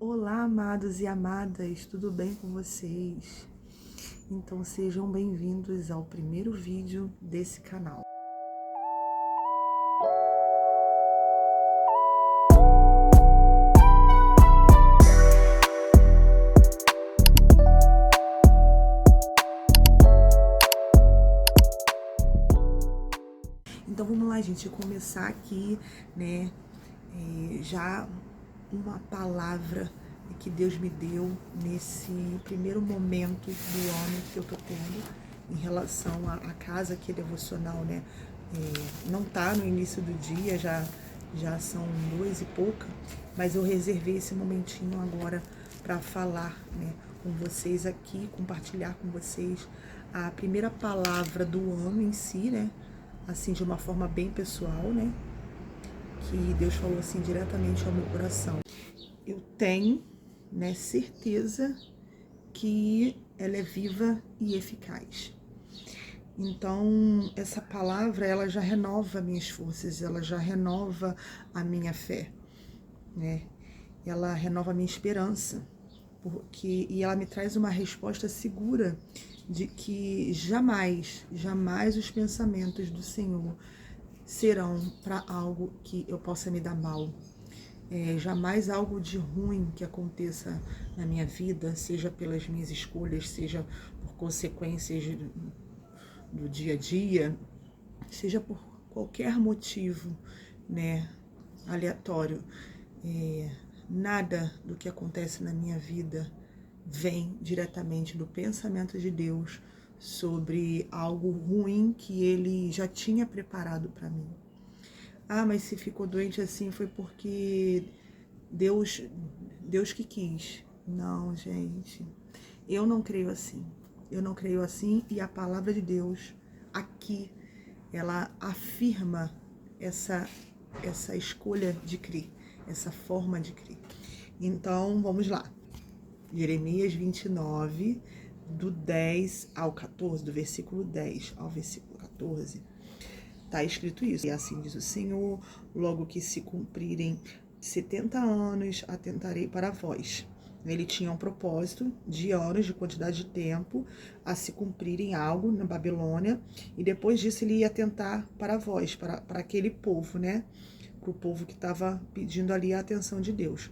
Olá, amados e amadas, tudo bem com vocês? Então sejam bem-vindos ao primeiro vídeo desse canal. Então vamos lá, gente, começar aqui, né, já uma palavra que Deus me deu nesse primeiro momento do ano que eu tô tendo em relação à casa aqui devocional, né? Não tá no início do dia, já são 2 e pouca, mas eu reservei esse momentinho agora para falar, né, com vocês aqui, compartilhar com vocês a primeira palavra do ano em si, né? Assim, de uma forma bem pessoal, né? Que Deus falou assim diretamente ao meu coração. Eu tenho, né, certeza que ela é viva e eficaz. Então, essa palavra, ela já renova minhas forças, ela já renova a minha fé, né? Ela renova a minha esperança, e ela me traz uma resposta segura de que jamais os pensamentos do Senhor serão para algo que eu possa me dar mal. Jamais algo de ruim que aconteça na minha vida, seja pelas minhas escolhas, seja por consequências do dia a dia, seja por qualquer motivo, né, aleatório. Nada do que acontece na minha vida vem diretamente do pensamento de Deus sobre algo ruim que Ele já tinha preparado para mim. Ah, mas se ficou doente assim foi porque Deus que quis. Não, gente, eu não creio assim. Eu não creio assim, e a palavra de Deus aqui, ela afirma essa escolha de crer, essa forma de crer. Então, vamos lá. Jeremias 29, do 10 ao 14, do versículo 10 ao versículo 14. Está escrito isso. E assim diz o Senhor: logo que se cumprirem 70 anos, atentarei para vós. Ele tinha um propósito de anos, de quantidade de tempo, a se cumprirem algo na Babilônia, e depois disso ele ia atentar para vós, para aquele povo, né? Para o povo que estava pedindo ali a atenção de Deus.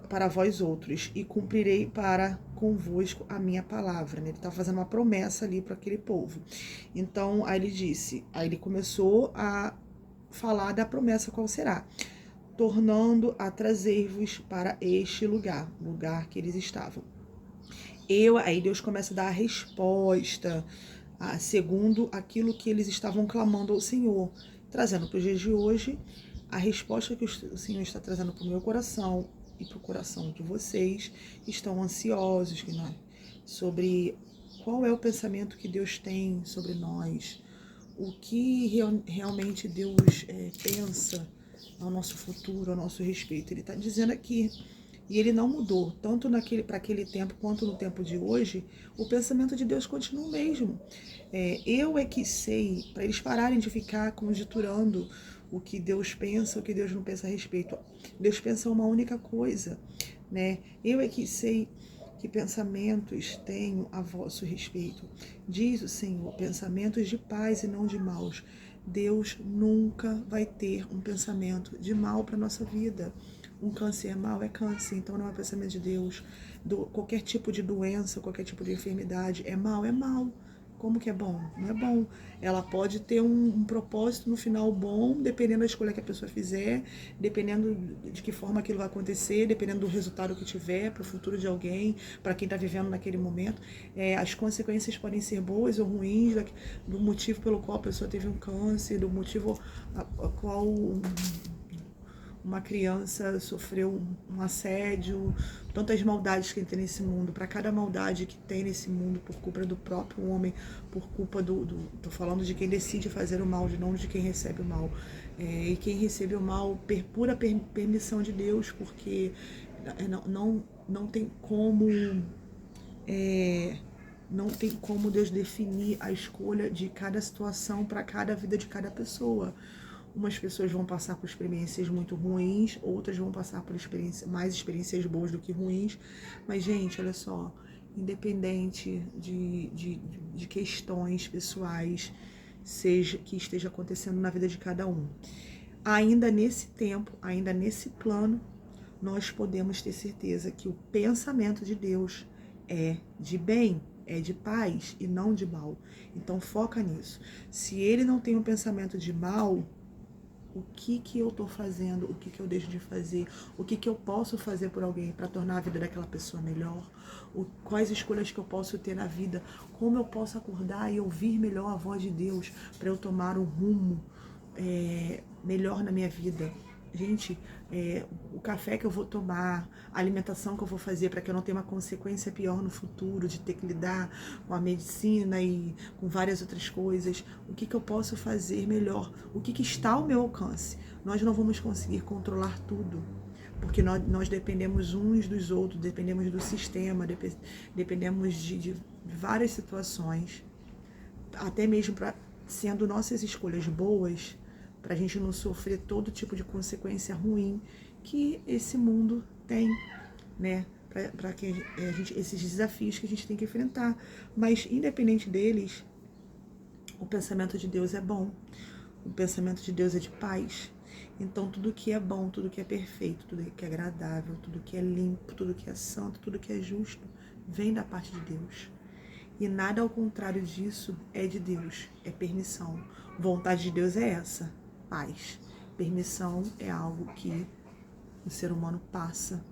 Para vós outros, e cumprirei para convosco a minha palavra, né? Ele está fazendo uma promessa ali para aquele povo. Então, aí ele começou a falar da promessa qual será: tornando a trazer-vos para este lugar que eles estavam. Aí Deus começa a dar a resposta, segundo aquilo que eles estavam clamando ao Senhor, trazendo para os dias de hoje a resposta que o Senhor está trazendo para o meu coração e para o coração de vocês. Estão ansiosos sobre qual é o pensamento que Deus tem sobre nós, o que realmente Deus pensa ao nosso futuro, ao nosso respeito. Ele está dizendo aqui, e ele não mudou, tanto para aquele tempo quanto no tempo de hoje, o pensamento de Deus continua o mesmo. Eu é que sei, para eles pararem de ficar conjecturando o que Deus pensa, o que Deus não pensa a respeito. Deus pensa uma única coisa, né? Eu é que sei que pensamentos tenho a vosso respeito, diz o Senhor, pensamentos de paz e não de maus. Deus nunca vai ter um pensamento de mal para nossa vida. Um câncer é mal, é câncer, então não é pensamento de Deus. Qualquer tipo de doença, qualquer tipo de enfermidade é mal, é mal. Como que é bom? Não é bom. Ela pode ter um propósito no final bom, dependendo da escolha que a pessoa fizer, dependendo de que forma aquilo vai acontecer, dependendo do resultado que tiver para o futuro de alguém, para quem está vivendo naquele momento. As consequências podem ser boas ou ruins, do motivo pelo qual a pessoa teve um câncer, do motivo a qual uma criança sofreu um assédio, tantas maldades que tem nesse mundo. Para cada maldade que tem nesse mundo, por culpa do próprio homem, por culpa tô falando de quem decide fazer o mal, não de quem recebe o mal. E quem recebe o mal, pura permissão de Deus, porque não tem como Deus definir a escolha de cada situação para cada vida de cada pessoa. Umas pessoas vão passar por experiências muito ruins, outras vão passar por mais experiências boas do que ruins. Mas, gente, olha só, independente de questões pessoais que esteja acontecendo na vida de cada um, ainda nesse tempo, ainda nesse plano, nós podemos ter certeza que o pensamento de Deus é de bem, é de paz e não de mal. Então foca nisso. Se ele não tem um pensamento de mal, o que eu estou fazendo, o que eu deixo de fazer, o que eu posso fazer por alguém para tornar a vida daquela pessoa melhor, quais escolhas que eu posso ter na vida, como eu posso acordar e ouvir melhor a voz de Deus para eu tomar um rumo melhor na minha vida. Gente, o café que eu vou tomar, a alimentação que eu vou fazer para que eu não tenha uma consequência pior no futuro, de ter que lidar com a medicina e com várias outras coisas, o que eu posso fazer melhor, o que está ao meu alcance. Nós não vamos conseguir controlar tudo, porque nós dependemos uns dos outros, dependemos do sistema, dependemos de várias situações, até mesmo sendo nossas escolhas boas, para a gente não sofrer todo tipo de consequência ruim que esse mundo tem, né? Para que esses desafios que a gente tem que enfrentar. Mas, independente deles, o pensamento de Deus é bom. O pensamento de Deus é de paz. Então, tudo que é bom, tudo que é perfeito, tudo que é agradável, tudo que é limpo, tudo que é santo, tudo que é justo, vem da parte de Deus. E nada ao contrário disso é de Deus, é permissão. Vontade de Deus é essa. Paz. Permissão é algo que o ser humano passa,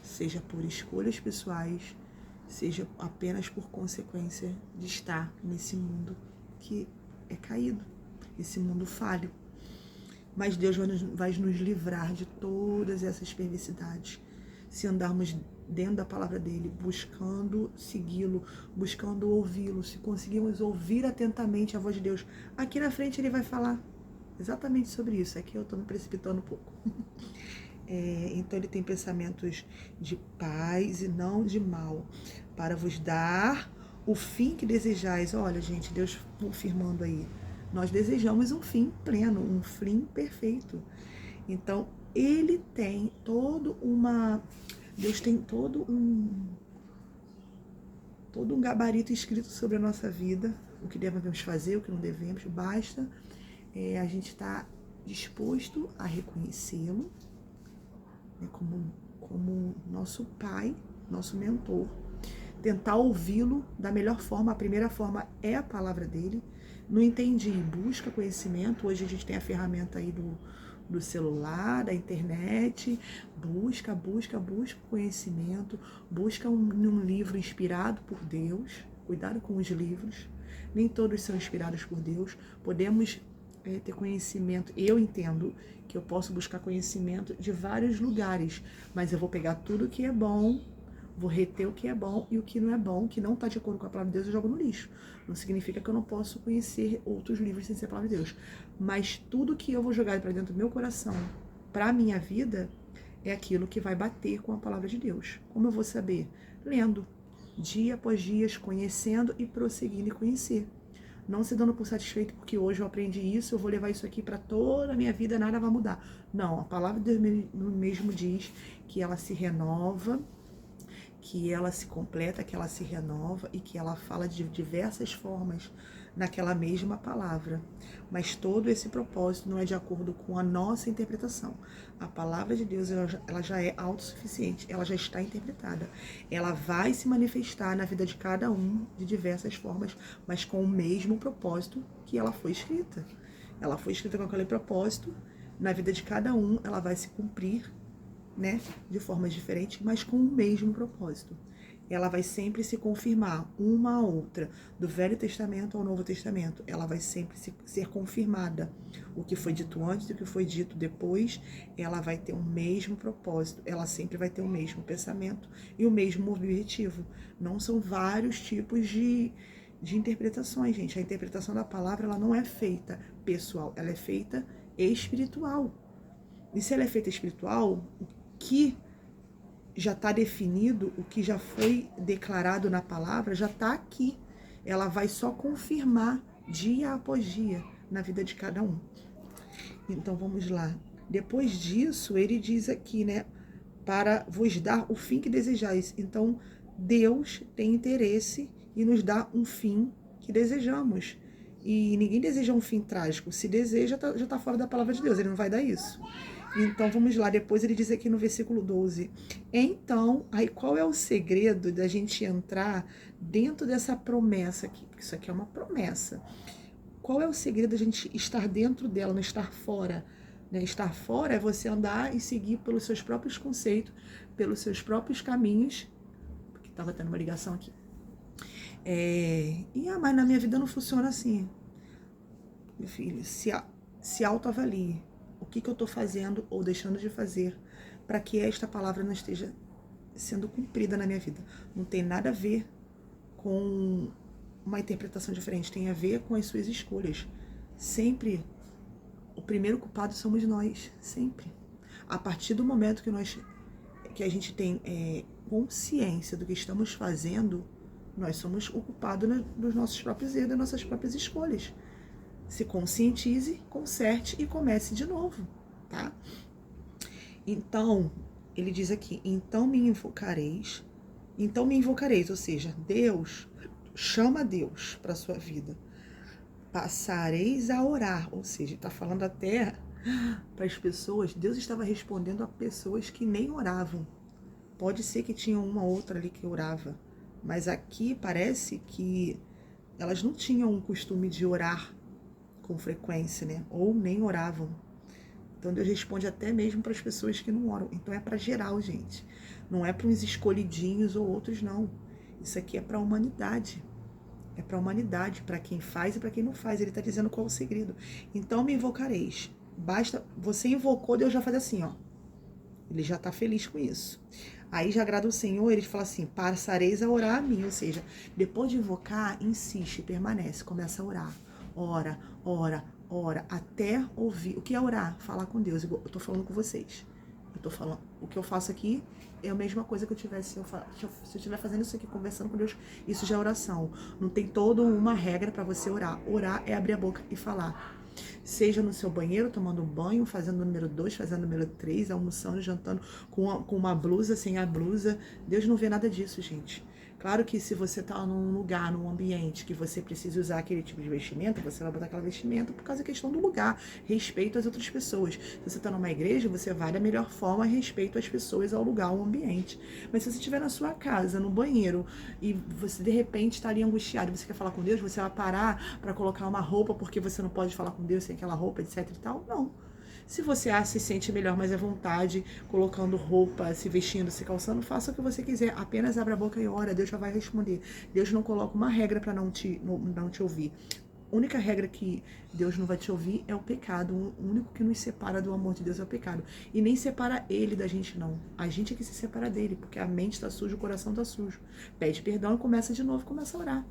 seja por escolhas pessoais, seja apenas por consequência de estar nesse mundo que é caído, esse mundo falho. Mas Deus vai nos livrar de todas essas perversidades, se andarmos dentro da palavra dele, buscando segui-lo, buscando ouvi-lo, se conseguirmos ouvir atentamente a voz de Deus. Aqui na frente ele vai falar exatamente sobre isso. Aqui eu estou me precipitando um pouco. Então ele tem pensamentos de paz e não de mal, para vos dar o fim que desejais. Olha, gente, Deus confirmando aí. Nós desejamos um fim pleno, um fim perfeito. Então, ele tem Deus tem todo um gabarito escrito sobre a nossa vida, o que devemos fazer, o que não devemos. Basta a gente estar disposto a reconhecê-lo, né, como nosso pai, nosso mentor, tentar ouvi-lo da melhor forma. A primeira forma é a palavra dele. Não entendi, busca conhecimento. Hoje a gente tem a ferramenta aí do celular, da internet. Busca conhecimento, busca um livro inspirado por Deus. Cuidado com os livros, nem todos são inspirados por Deus. Podemos ter conhecimento. Eu entendo que eu posso buscar conhecimento de vários lugares, mas eu vou pegar tudo que é bom, vou reter o que é bom, e o que não é bom, que não está de acordo com a palavra de Deus, eu jogo no lixo. Não significa que eu não posso conhecer outros livros sem ser a palavra de Deus, mas tudo que eu vou jogar para dentro do meu coração, para a minha vida, é aquilo que vai bater com a palavra de Deus. Como eu vou saber? Lendo, dia após dia, conhecendo e prosseguindo em conhecer. Não se dando por satisfeito porque hoje eu aprendi isso, eu vou levar isso aqui para toda a minha vida, nada vai mudar. Não, a palavra de Deus mesmo diz que ela se renova, que ela se completa, que ela se renova e que ela fala de diversas formas naquela mesma palavra. Mas todo esse propósito não é de acordo com a nossa interpretação. A palavra de Deus, ela já é autossuficiente, ela já está interpretada. Ela vai se manifestar na vida de cada um de diversas formas, mas com o mesmo propósito que ela foi escrita. Ela foi escrita com aquele propósito, na vida de cada um ela vai se cumprir, né, de formas diferentes, mas com o mesmo propósito. Ela vai sempre se confirmar, uma a outra, do Velho Testamento ao Novo Testamento. Ela vai sempre ser confirmada. O que foi dito antes e o que foi dito depois, ela vai ter o mesmo propósito. Ela sempre vai ter o mesmo pensamento e o mesmo objetivo. Não são vários tipos de interpretações, gente. A interpretação da palavra, ela não é feita pessoal, ela é feita espiritual. E se ela é feita espiritual, o que já está definido, o que já foi declarado na palavra, já está aqui. Ela vai só confirmar dia após dia na vida de cada um. Então vamos lá. Depois disso, ele diz aqui, né? Para vos dar o fim que desejais. Então, Deus tem interesse em nos dar um fim que desejamos. E ninguém deseja um fim trágico. Se deseja, já está fora da palavra de Deus. Ele não vai dar isso. Então, vamos lá. Depois ele diz aqui no versículo 12. Então, aí qual é o segredo da gente entrar dentro dessa promessa aqui? Porque isso aqui é uma promessa. Qual é o segredo da gente estar dentro dela, não estar fora? Né? Estar fora é você andar e seguir pelos seus próprios conceitos, pelos seus próprios caminhos. Porque estava tendo uma ligação aqui. Mas na minha vida não funciona assim. Meu filho, se autoavalie. O que eu estou fazendo ou deixando de fazer para que esta palavra não esteja sendo cumprida na minha vida. Não tem nada a ver com uma interpretação diferente, tem a ver com as suas escolhas. Sempre o primeiro culpado somos nós, sempre. A partir do momento que a gente tem consciência do que estamos fazendo, nós somos o culpado dos nossos próprios erros, das nossas próprias escolhas. Se conscientize, conserte e comece de novo, tá? Então, ele diz aqui, então me invocareis, ou seja, Deus, chama Deus para sua vida. Passareis a orar, ou seja, está falando até para as pessoas, Deus estava respondendo a pessoas que nem oravam. Pode ser que tinha uma outra ali que orava, mas aqui parece que elas não tinham o costume de orar com frequência, né? Ou nem oravam. Então Deus responde até mesmo para as pessoas que não oram. Então é para geral, gente. Não é para uns escolhidinhos ou outros, não. Isso aqui é para a humanidade. É para a humanidade, para quem faz e para quem não faz. Ele está dizendo qual é o segredo. Então me invocareis. Basta, você invocou, Deus já faz assim, ó. Ele já está feliz com isso. Aí já agrada o Senhor, ele fala assim, passareis a orar a mim. Ou seja, depois de invocar, insiste, permanece, começa a orar. Ora, ora, ora, até ouvir. O que é orar? Falar com Deus. Eu tô falando com vocês. Eu tô falando. O que eu faço aqui é a mesma coisa que se eu estiver fazendo isso aqui, conversando com Deus, isso já é oração. Não tem toda uma regra para você orar. Orar é abrir a boca e falar. Seja no seu banheiro, tomando um banho, fazendo o número 2, fazendo o número 3, almoçando, jantando com uma blusa, sem a blusa. Deus não vê nada disso, gente. Claro que se você está num lugar, num ambiente que você precisa usar aquele tipo de vestimenta, você vai botar aquela vestimenta por causa da questão do lugar, respeito às outras pessoas. Se você está numa igreja, você vai da melhor forma, respeito às pessoas, ao lugar, ao ambiente. Mas se você estiver na sua casa, no banheiro, e você de repente está ali angustiado, você quer falar com Deus, você vai parar para colocar uma roupa porque você não pode falar com Deus sem aquela roupa, etc e tal? Não. Se você se sente melhor, mais à vontade, colocando roupa, se vestindo, se calçando, faça o que você quiser. Apenas abra a boca e ora, Deus já vai responder. Deus não coloca uma regra para não te ouvir. A única regra que Deus não vai te ouvir é o pecado. O único que nos separa do amor de Deus é o pecado. E nem separa Ele da gente, não. A gente é que se separa dele, porque a mente está suja, o coração está sujo. Pede perdão e começa de novo, começa a orar.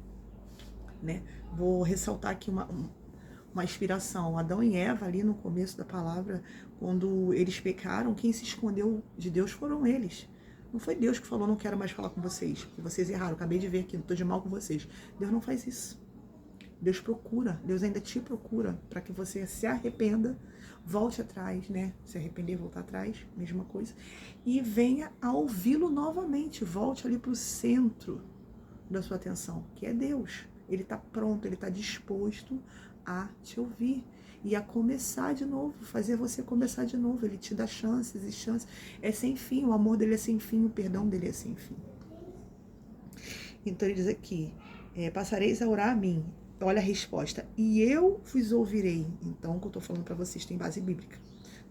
Né? Vou ressaltar aqui uma inspiração. Adão e Eva, ali no começo da palavra, quando eles pecaram, quem se escondeu de Deus foram eles. Não foi Deus que falou, não quero mais falar com vocês, porque vocês erraram, acabei de ver aqui, não estou de mal com vocês. Deus não faz isso. Deus procura, Deus ainda te procura para que você se arrependa, volte atrás, né? Se arrepender, voltar atrás, mesma coisa. E venha a ouvi-lo novamente, volte ali para o centro da sua atenção, que é Deus. Ele está pronto, ele está disposto a te ouvir e a começar de novo, fazer você começar de novo. Ele te dá chances e chances. É sem fim, o amor dele é sem fim, o perdão dele é sem fim. Então ele diz aqui, passareis a orar a mim. Olha a resposta, e eu vos ouvirei. Então, o que eu estou falando para vocês tem base bíblica.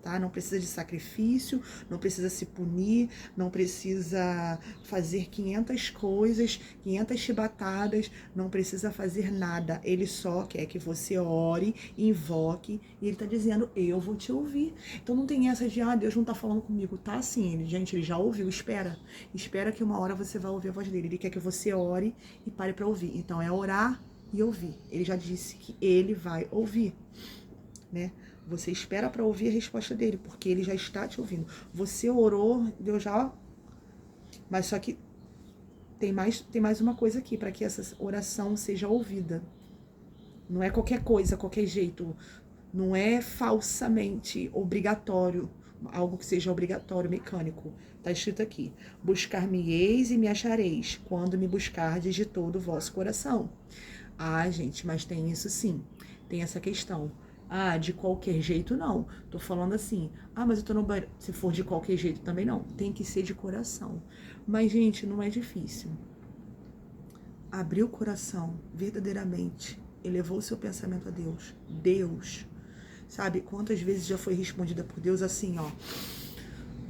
Tá? Não precisa de sacrifício, não precisa se punir, não precisa fazer 500 coisas, 500 chibatadas, não precisa fazer nada. Ele só quer que você ore, invoque, e ele está dizendo, eu vou te ouvir. Então não tem essa de, Deus não está falando comigo. Tá sim, ele já ouviu, espera que uma hora você vai ouvir a voz dele. Ele quer que você ore e pare para ouvir. Então é orar e ouvir. Ele já disse que ele vai ouvir, né? Você espera para ouvir a resposta dele, porque ele já está te ouvindo. Você orou, Deus já... Mas só que tem mais uma coisa aqui, para que essa oração seja ouvida. Não é qualquer coisa, qualquer jeito. Não é falsamente obrigatório, algo que seja obrigatório, mecânico. Está escrito aqui: buscar-me-eis e me achareis, quando me buscardes de todo o vosso coração. Ah, gente, mas tem isso sim. Tem essa questão. Ah, de qualquer jeito não. Tô falando assim. Ah, mas eu tô no banheiro. Se for de qualquer jeito também não. Tem que ser de coração. Mas, gente, não é difícil. Abrir o coração verdadeiramente. Elevou o seu pensamento a Deus. Deus. Sabe, quantas vezes já foi respondida por Deus assim, ó.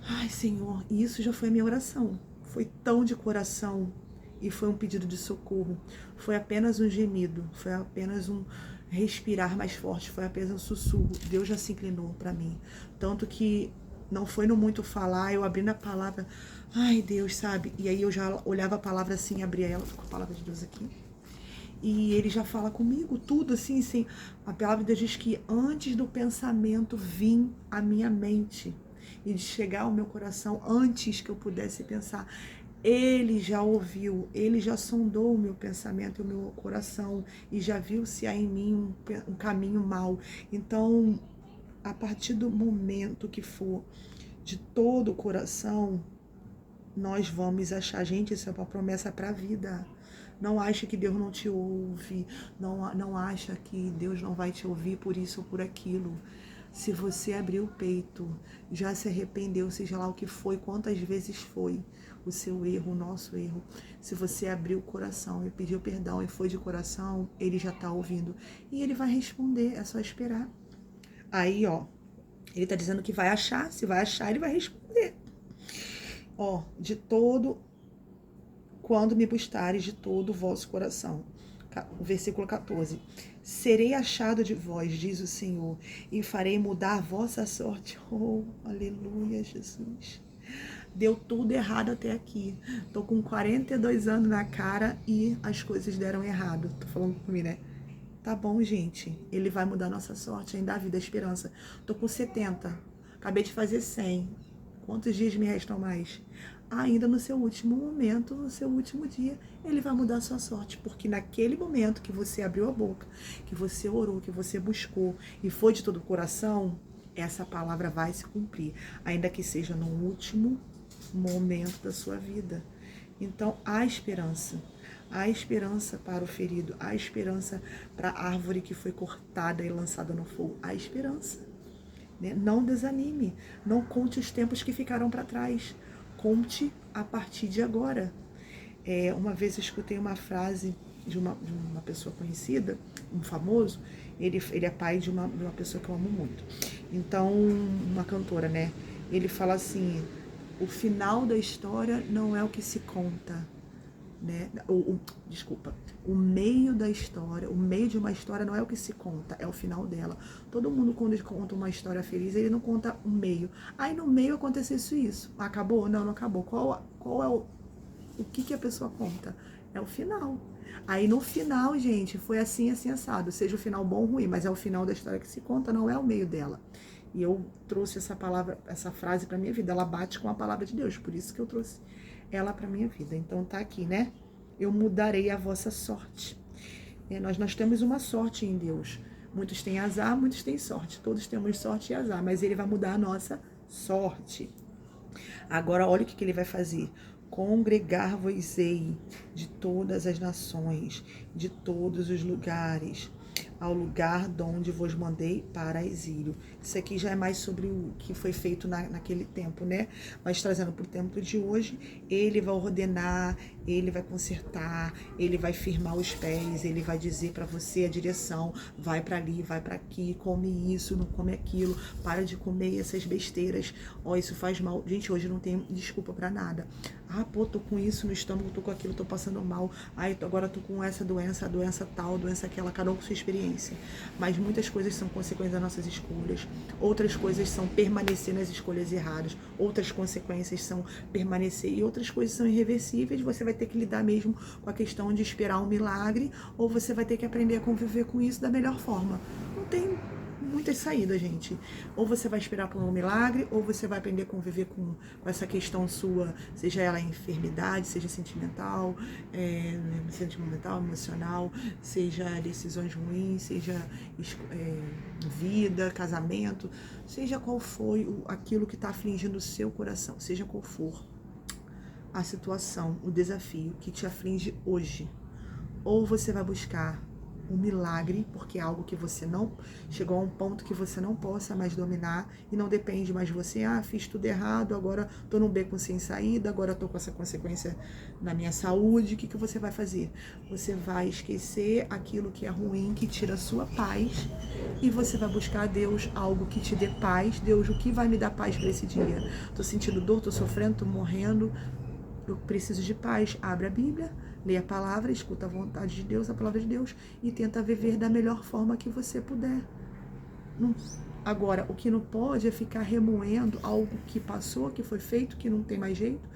Ai, Senhor, e isso já foi a minha oração. Foi tão de coração e foi um pedido de socorro. Foi apenas um gemido, foi apenas um respirar mais forte, foi apenas um sussurro. Deus já se inclinou para mim. Tanto que não foi no muito falar, eu abri na palavra, ai Deus, sabe? E aí eu já olhava a palavra assim, abria ela, tô com a palavra de Deus aqui. E ele já fala comigo tudo assim, assim. A palavra de Deus diz que antes do pensamento vir à minha mente e de chegar ao meu coração, antes que eu pudesse pensar, ele já ouviu, ele já sondou o meu pensamento e o meu coração e já viu se há em mim um caminho mau. Então, a partir do momento que for de todo o coração, nós vamos achar. Gente, isso é uma promessa para a vida. Não acha que Deus não te ouve, não acha que Deus não vai te ouvir por isso ou por aquilo. Se você abrir o peito, já se arrependeu, seja lá o que foi, quantas vezes foi o seu erro, o nosso erro. Se você abrir o coração e pediu perdão e foi de coração, ele já está ouvindo. E ele vai responder, é só esperar. Aí, ó, ele está dizendo que vai achar, se vai achar, ele vai responder. Ó, de todo, quando me buscares de todo o vosso coração. O versículo 14. Serei achado de vós, diz o Senhor, e farei mudar a vossa sorte. Oh, aleluia, Jesus. Deu tudo errado até aqui. Tô com 42 anos na cara e as coisas deram errado. Tô falando comigo, né? Tá bom, gente. Ele vai mudar a nossa sorte, ainda a vida, a esperança. Tô com 70. Acabei de fazer 100. Quantos dias me restam mais? Ainda no seu último momento, no seu último dia, ele vai mudar a sua sorte. Porque naquele momento que você abriu a boca, que você orou, que você buscou e foi de todo o coração, essa palavra vai se cumprir. Ainda que seja no último momento da sua vida. Então, há esperança. Há esperança para o ferido. Há esperança para a árvore que foi cortada e lançada no fogo. Há esperança. Né? Não desanime, não conte os tempos que ficaram para trás, conte a partir de agora. Uma vez eu escutei uma frase de uma pessoa conhecida, um famoso, ele é pai de uma pessoa que eu amo muito, então, uma cantora, né? Ele fala assim: o final da história não é o que se conta, né? Desculpa, o meio da história, o meio de uma história não é o que se conta, é o final dela. Todo mundo, quando conta uma história feliz, ele não conta o meio. Aí no meio aconteceu isso. Acabou? Não, não acabou. Qual é o que a pessoa conta? É o final. Aí no final, gente, foi assim, assim, assado. Seja o final bom ou ruim, mas é o final da história que se conta, não é o meio dela. E eu trouxe essa palavra, essa frase para minha vida. Ela bate com a palavra de Deus, por isso que eu trouxe ela para minha vida. Então tá aqui, né? Eu mudarei a vossa sorte. Nós temos uma sorte em Deus. Muitos têm azar, muitos têm sorte. Todos temos sorte e azar, mas ele vai mudar a nossa sorte. Agora olha o que ele vai fazer. Congregar-vos-ei de todas as nações, de todos os lugares, ao lugar de onde vos mandei para exílio. Isso aqui já é mais sobre o que foi feito naquele tempo, né? Mas trazendo para o tempo de hoje, ele vai ordenar, ele vai consertar, ele vai firmar os pés, ele vai dizer para você a direção, vai para ali, vai para aqui, come isso, não come aquilo, para de comer essas besteiras, ó, isso faz mal. Gente, hoje não tem desculpa para nada. Ah, pô, tô com isso no estômago, tô com aquilo, tô passando mal. Ai, agora tô com essa doença, a doença tal, a doença aquela, cada um com sua experiência. Mas muitas coisas são consequências das nossas escolhas. Outras coisas são permanecer nas escolhas erradas. Outras consequências são permanecer. E outras coisas são irreversíveis. Você vai ter que lidar mesmo com a questão de esperar um milagre. Ou você vai ter que aprender a conviver com isso da melhor forma. Não tem muitas saídas, gente. Ou você vai esperar por um milagre, ou você vai aprender a conviver com essa questão sua, seja ela enfermidade, seja sentimental, emocional, seja decisões ruins, seja vida, casamento, seja qual foi aquilo que está afligindo o seu coração, seja qual for a situação, o desafio que te aflige hoje. Ou você vai buscar um milagre, porque é algo que você não chegou a um ponto que você não possa mais dominar e não depende mais de você. Fiz tudo errado, agora tô num beco sem saída, agora tô com essa consequência na minha saúde. O que você vai fazer? Você vai esquecer aquilo que é ruim, que tira a sua paz, e você vai buscar a Deus algo que te dê paz. Deus, o que vai me dar paz para esse dia? Tô sentindo dor, tô sofrendo, tô morrendo, eu preciso de paz. Abre a Bíblia, lê a palavra, escuta a vontade de Deus, a palavra de Deus, e tenta viver da melhor forma que você puder. Agora, o que não pode é ficar remoendo algo que passou, que foi feito, que não tem mais jeito.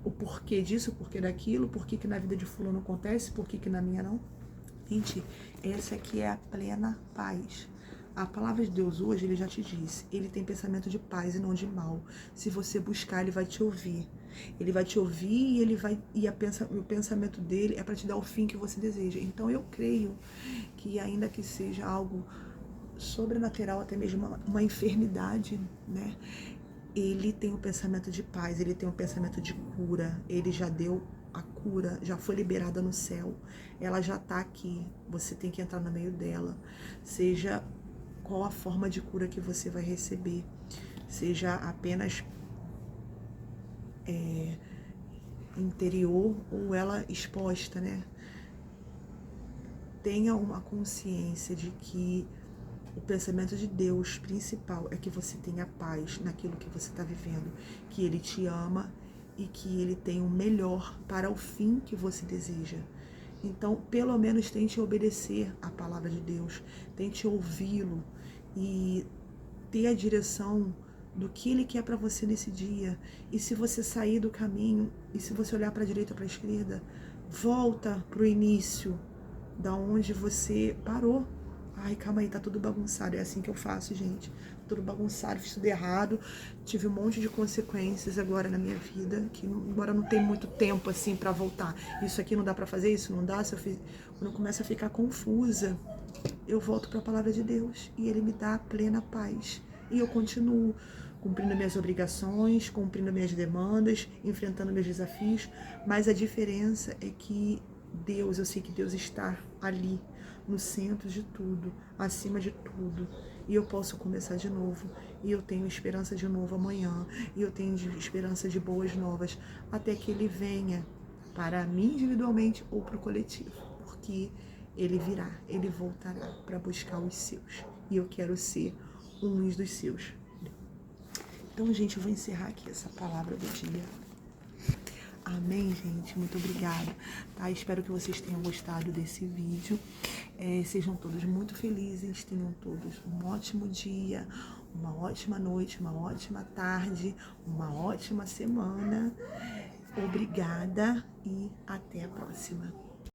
O porquê disso, o porquê daquilo, por que na vida de fulano acontece, por que na minha não. Gente, essa aqui é a plena paz. A palavra de Deus hoje, ele já te disse, ele tem pensamento de paz e não de mal. Se você buscar, ele vai te ouvir. Ele vai te ouvir e o pensamento dele é para te dar o fim que você deseja. Então eu creio que ainda que seja algo sobrenatural, até mesmo uma enfermidade, né? Ele tem um pensamento de paz, ele tem um pensamento de cura, ele já deu a cura, já foi liberada no céu, ela já está aqui, você tem que entrar no meio dela, seja qual a forma de cura que você vai receber, seja apenas interior ou ela exposta, né? Tenha uma consciência de que o pensamento de Deus principal é que você tenha paz naquilo que você está vivendo, que Ele te ama e que Ele tem o melhor para o fim que você deseja. Então, pelo menos tente obedecer à palavra de Deus, tente ouvi-lo e ter a direção do que Ele quer para você nesse dia. E se você sair do caminho, e se você olhar para a direita ou para a esquerda, volta para o início, da onde você parou. Ai, calma aí, tá tudo bagunçado. É assim que eu faço, gente. Tudo bagunçado, fiz tudo errado. Tive um monte de consequências agora na minha vida, que agora não tem muito tempo assim pra voltar. Isso aqui não dá pra fazer, isso não dá. Quando eu começo a ficar confusa, eu volto pra palavra de Deus e Ele me dá a plena paz. E eu continuo cumprindo minhas obrigações, cumprindo minhas demandas, enfrentando meus desafios. Mas a diferença é que Deus, eu sei que Deus está ali, no centro de tudo, acima de tudo, e eu posso começar de novo, e eu tenho esperança de novo amanhã, e eu tenho esperança de boas novas, até que Ele venha para mim individualmente ou para o coletivo, porque Ele virá, Ele voltará para buscar os seus, e eu quero ser um dos seus. Então, gente, eu vou encerrar aqui essa palavra do dia. Amém, gente? Muito obrigada, tá? Espero que vocês tenham gostado desse vídeo. Sejam todos muito felizes, tenham todos um ótimo dia, uma ótima noite, uma ótima tarde, uma ótima semana. Obrigada e até a próxima.